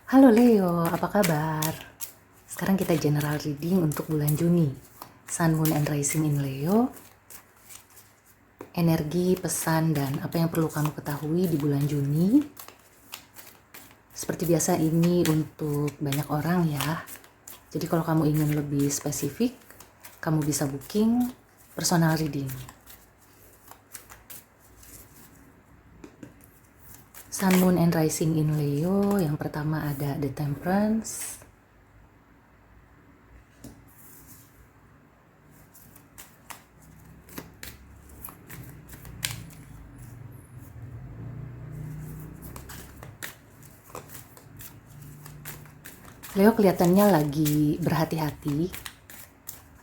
Halo Leo, apa kabar? Sekarang kita general reading untuk bulan Juni. Sun, Moon, and Rising in Leo. Energi, pesan, dan apa yang perlu kamu ketahui di bulan Juni. Seperti biasa ini untuk banyak orang ya. Jadi kalau kamu ingin lebih spesifik, kamu bisa booking personal reading. Sun, Moon, and Rising in Leo. Yang pertama ada The Temperance. Leo kelihatannya lagi berhati-hati,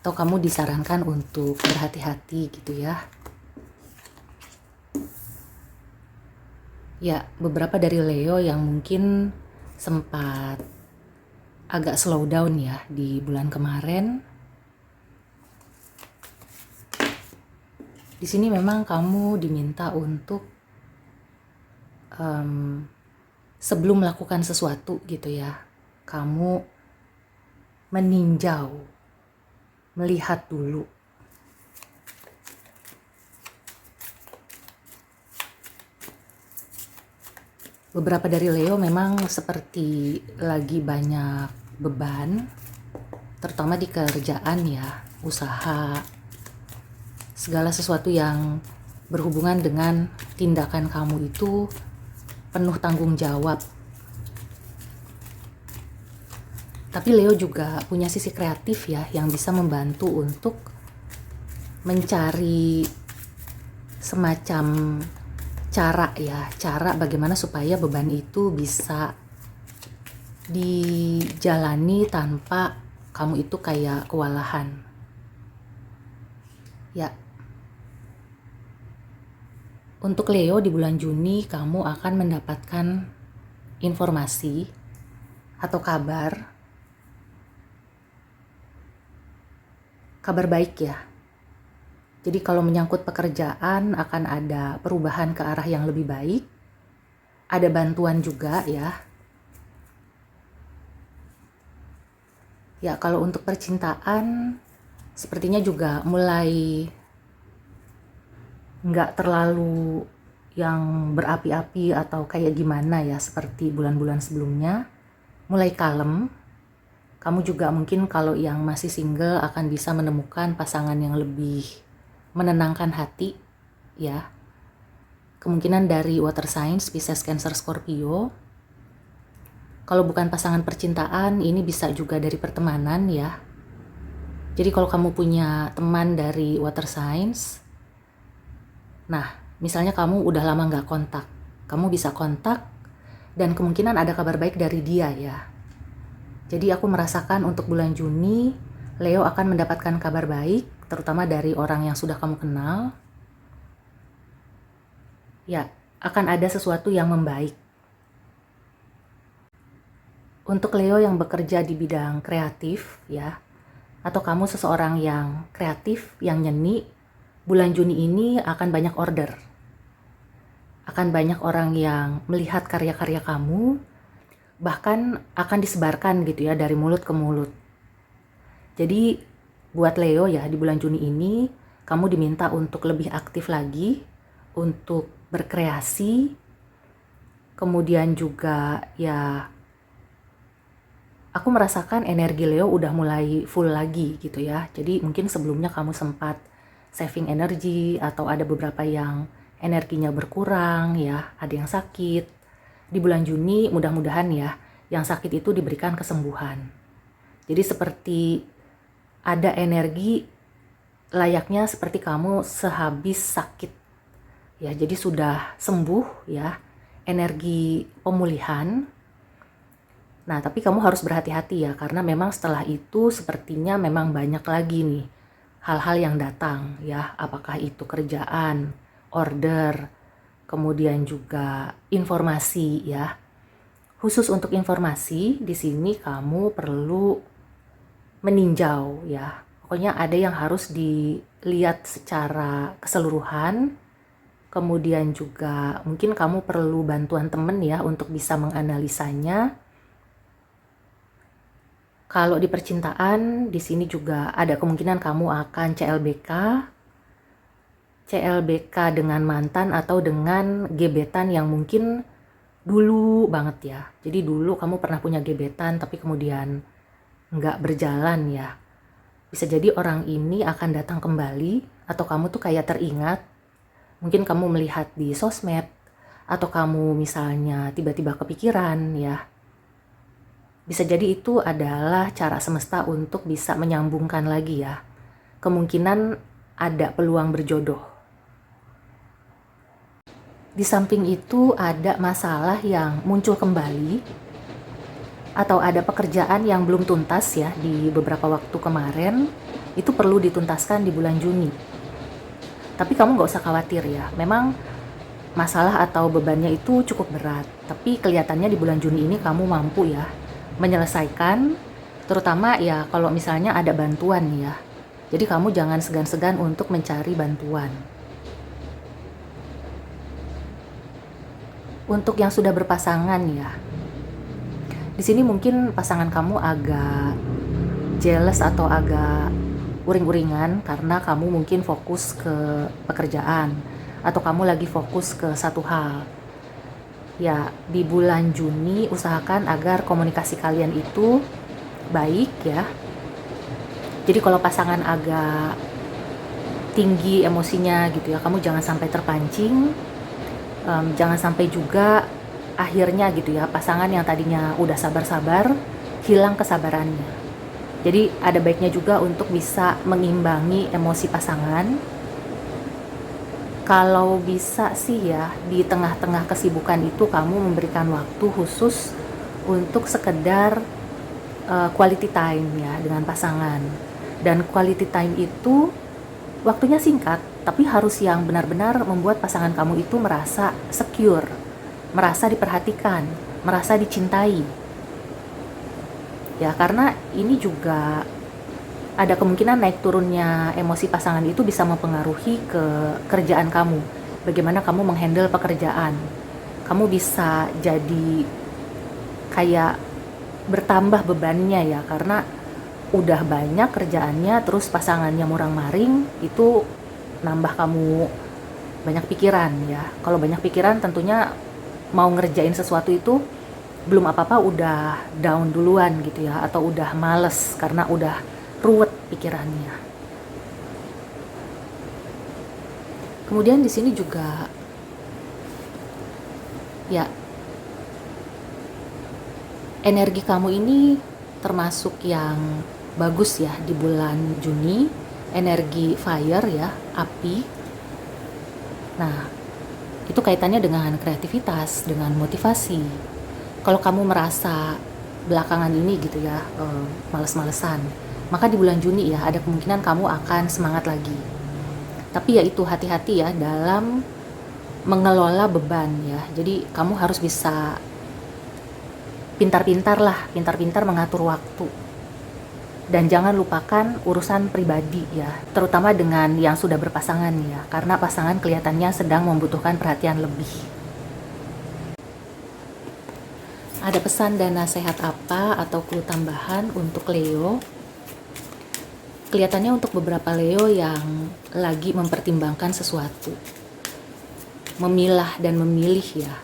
atau kamu disarankan untuk berhati-hati gitu ya. Ya, beberapa dari Leo yang mungkin sempat agak slow down ya di bulan kemarin. Di sini memang kamu diminta untuk sebelum melakukan sesuatu gitu ya, kamu meninjau, melihat dulu. Beberapa dari Leo memang seperti lagi banyak beban, terutama di kerjaan ya, usaha, segala sesuatu yang berhubungan dengan tindakan kamu itu penuh tanggung jawab. Tapi Leo juga punya sisi kreatif ya, yang bisa membantu untuk mencari semacam cara bagaimana supaya beban itu bisa dijalani tanpa kamu itu kayak kewalahan. Ya, untuk Leo di bulan Juni kamu akan mendapatkan informasi atau kabar baik ya. Jadi kalau menyangkut pekerjaan akan ada perubahan ke arah yang lebih baik. Ada bantuan juga ya. Ya, kalau untuk percintaan sepertinya juga mulai nggak terlalu yang berapi-api atau kayak gimana ya seperti bulan-bulan sebelumnya. Mulai kalem. Kamu juga mungkin kalau yang masih single akan bisa menemukan pasangan yang lebih menenangkan hati ya. Kemungkinan dari water signs, Pisces, Cancer, Scorpio. Kalau bukan pasangan percintaan, ini bisa juga dari pertemanan ya. Jadi kalau kamu punya teman dari water signs, nah misalnya kamu udah lama nggak kontak, kamu bisa kontak dan kemungkinan ada kabar baik dari dia ya. Jadi aku merasakan untuk bulan Juni, Leo akan mendapatkan kabar baik, terutama dari orang yang sudah kamu kenal. Ya, akan ada sesuatu yang membaik. Untuk Leo yang bekerja di bidang kreatif ya, atau kamu seseorang yang kreatif, yang nyeni, bulan Juni ini akan banyak order. Akan banyak orang yang melihat karya-karya kamu, bahkan akan disebarkan gitu ya dari mulut ke mulut. Jadi buat Leo ya di bulan Juni ini kamu diminta untuk lebih aktif lagi, untuk berkreasi, kemudian juga ya aku merasakan energi Leo udah mulai full lagi gitu ya. Jadi mungkin sebelumnya kamu sempat saving energi atau ada beberapa yang energinya berkurang ya, ada yang sakit. Di bulan Juni mudah-mudahan ya yang sakit itu diberikan kesembuhan. Jadi seperti ada energi layaknya seperti kamu sehabis sakit ya, jadi sudah sembuh ya, energi pemulihan. Nah tapi kamu harus berhati-hati ya, karena memang setelah itu sepertinya memang banyak lagi nih hal-hal yang datang ya, apakah itu kerjaan, order, kemudian juga informasi ya. Khusus untuk informasi di sini kamu perlu meninjau ya. Pokoknya ada yang harus dilihat secara keseluruhan. Kemudian juga mungkin kamu perlu bantuan temen ya untuk bisa menganalisanya. Kalau di percintaan, di sini juga ada kemungkinan kamu akan CLBK dengan mantan atau dengan gebetan yang mungkin dulu banget ya. Jadi dulu kamu pernah punya gebetan tapi kemudian nggak berjalan ya. Bisa jadi orang ini akan datang kembali atau kamu tuh kayak teringat. Mungkin kamu melihat di sosmed atau kamu misalnya tiba-tiba kepikiran ya. Bisa jadi itu adalah cara semesta untuk bisa menyambungkan lagi ya. Kemungkinan ada peluang berjodoh. Di samping itu ada masalah yang muncul kembali atau ada pekerjaan yang belum tuntas ya di beberapa waktu kemarin, itu perlu dituntaskan di bulan Juni. Tapi kamu nggak usah khawatir ya, memang masalah atau bebannya itu cukup berat, tapi kelihatannya di bulan Juni ini kamu mampu ya menyelesaikan, terutama ya kalau misalnya ada bantuan ya. Jadi kamu jangan segan-segan untuk mencari bantuan. Untuk yang sudah berpasangan ya, di sini mungkin pasangan kamu agak jealous atau agak uring-uringan karena kamu mungkin fokus ke pekerjaan atau kamu lagi fokus ke satu hal. Ya, di bulan Juni usahakan agar komunikasi kalian itu baik ya. Jadi kalau pasangan agak tinggi emosinya gitu ya, kamu jangan sampai terpancing. Jangan sampai juga akhirnya gitu ya, pasangan yang tadinya udah sabar-sabar hilang kesabarannya. Jadi ada baiknya juga untuk bisa mengimbangi emosi pasangan. Kalau bisa sih ya, di tengah-tengah kesibukan itu kamu memberikan waktu khusus untuk sekedar quality time ya dengan pasangan. Dan quality time itu waktunya singkat, tapi harus yang benar-benar membuat pasangan kamu itu merasa secure, merasa diperhatikan, merasa dicintai. Ya, karena ini juga ada kemungkinan naik turunnya emosi pasangan itu bisa mempengaruhi ke kerjaan kamu. Bagaimana kamu menghandle pekerjaan. Kamu bisa jadi kayak bertambah bebannya ya, karena udah banyak kerjaannya, terus pasangannya murang-maring, itu nambah kamu banyak pikiran ya. Kalau banyak pikiran tentunya mau ngerjain sesuatu itu belum apa-apa udah down duluan gitu ya, atau udah males karena udah ruwet pikirannya. Kemudian di sini juga ya, energi kamu ini termasuk yang bagus ya di bulan Juni, energi fire ya, api. Nah, itu kaitannya dengan kreativitas, dengan motivasi. Kalau kamu merasa belakangan ini gitu ya, males-malesan, maka di bulan Juni ya ada kemungkinan kamu akan semangat lagi. Tapi ya itu, hati-hati ya dalam mengelola beban ya. Jadi kamu harus bisa pintar-pintar mengatur waktu. Dan jangan lupakan urusan pribadi ya, terutama dengan yang sudah berpasangan ya, karena pasangan kelihatannya sedang membutuhkan perhatian lebih. Ada pesan dan nasihat apa atau clue tambahan untuk Leo? Kelihatannya untuk beberapa Leo yang lagi mempertimbangkan sesuatu, memilah dan memilih ya,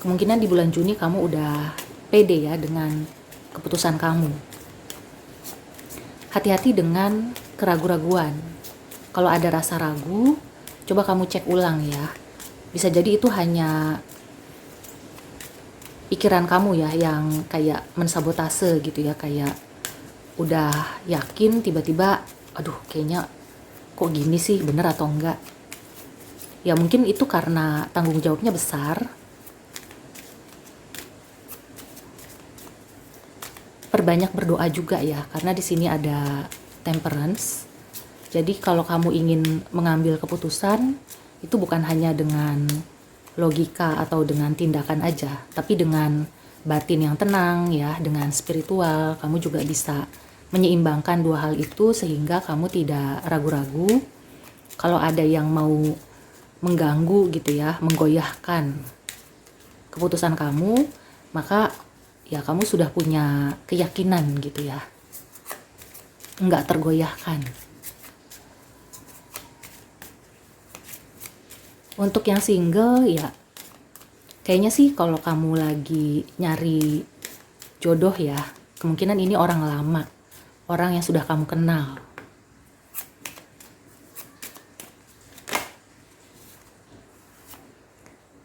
kemungkinan di bulan Juni kamu udah pede ya dengan keputusan kamu. Hati-hati dengan keraguan-raguan. Kalau ada rasa ragu, coba kamu cek ulang ya. Bisa jadi itu hanya pikiran kamu ya yang kayak mensabotase gitu ya, kayak udah yakin tiba-tiba aduh kayaknya kok gini sih, bener atau enggak. Ya mungkin itu karena tanggung jawabnya besar. Perbanyak berdoa juga ya, karena di sini ada temperance. Jadi kalau kamu ingin mengambil keputusan, itu bukan hanya dengan logika atau dengan tindakan aja, tapi dengan batin yang tenang ya, dengan spiritual. Kamu juga bisa menyeimbangkan dua hal itu sehingga kamu tidak ragu-ragu. Kalau ada yang mau mengganggu gitu ya, menggoyahkan keputusan kamu, maka ya kamu sudah punya keyakinan gitu ya. nggak tergoyahkan. Untuk yang single ya, kayaknya sih kalau kamu lagi nyari jodoh ya, kemungkinan ini orang lama, orang yang sudah kamu kenal.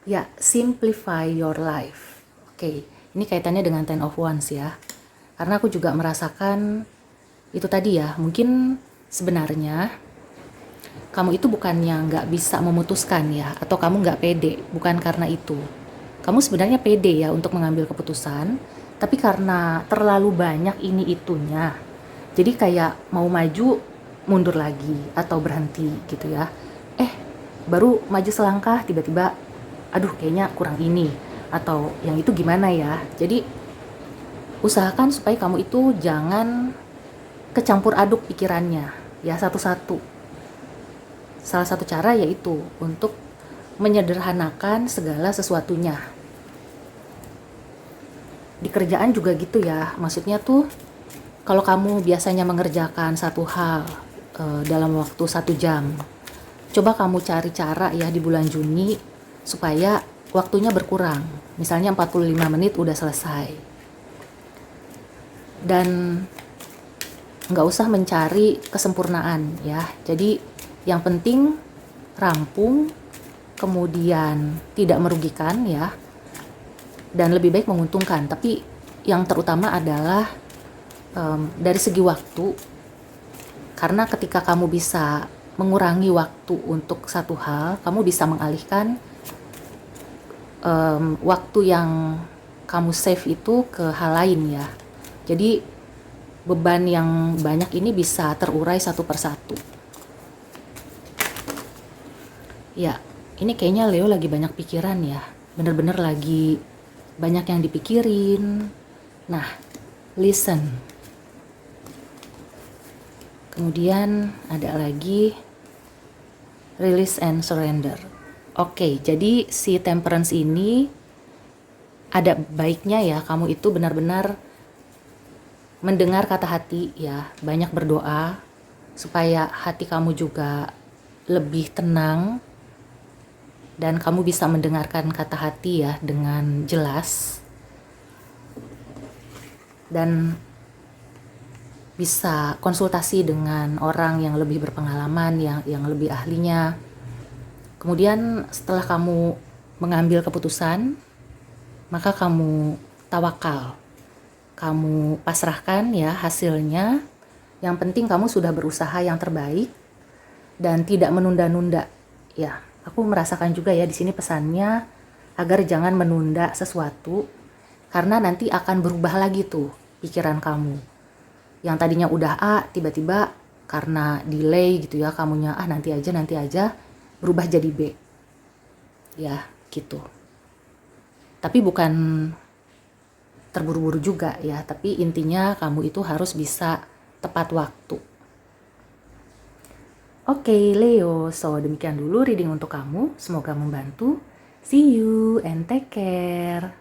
Ya, simplify your life. Oke, ini kaitannya dengan Ten of Wands ya. Karena aku juga merasakan itu tadi ya, mungkin sebenarnya kamu itu bukannya nggak bisa memutuskan ya, atau kamu nggak pede, bukan karena itu. Kamu sebenarnya pede ya untuk mengambil keputusan, tapi karena terlalu banyak ini itunya, jadi kayak mau maju, mundur lagi, atau berhenti gitu ya. Baru maju selangkah, tiba-tiba aduh kayaknya kurang ini, atau yang itu gimana ya. Jadi usahakan supaya kamu itu jangan kecampur aduk pikirannya ya, satu-satu. Salah satu cara yaitu untuk menyederhanakan segala sesuatunya. Di kerjaan juga gitu ya, maksudnya tuh kalau kamu biasanya mengerjakan satu hal dalam waktu 1 jam, coba kamu cari cara ya di bulan Juni supaya waktunya berkurang, misalnya 45 menit udah selesai. Dan nggak usah mencari kesempurnaan ya, jadi yang penting rampung, kemudian tidak merugikan ya, dan lebih baik menguntungkan. Tapi yang terutama adalah dari segi waktu, karena ketika kamu bisa mengurangi waktu untuk satu hal, kamu bisa mengalihkan waktu yang kamu save itu ke hal lain ya. Jadi beban yang banyak ini bisa terurai satu persatu. Ya, ini kayaknya Leo lagi banyak pikiran ya. Bener-bener lagi banyak yang dipikirin. Nah, listen. Kemudian ada lagi release and surrender. Oke, jadi si Temperance ini ada baiknya ya, kamu itu benar-benar mendengar kata hati ya, banyak berdoa supaya hati kamu juga lebih tenang dan kamu bisa mendengarkan kata hati ya dengan jelas, dan bisa konsultasi dengan orang yang lebih berpengalaman, yang lebih ahlinya. Kemudian setelah kamu mengambil keputusan, maka kamu tawakal, kamu pasrahkan ya hasilnya. Yang penting kamu sudah berusaha yang terbaik dan tidak menunda-nunda. Ya, aku merasakan juga ya di sini pesannya agar jangan menunda sesuatu, karena nanti akan berubah lagi tuh pikiran kamu. Yang tadinya udah A, tiba-tiba karena delay gitu ya, kamunya nanti aja, berubah jadi B. Ya, gitu. Tapi bukan terburu-buru juga ya, tapi intinya kamu itu harus bisa tepat waktu. Oke, Leo, so demikian dulu reading untuk kamu. Semoga membantu. See you and take care.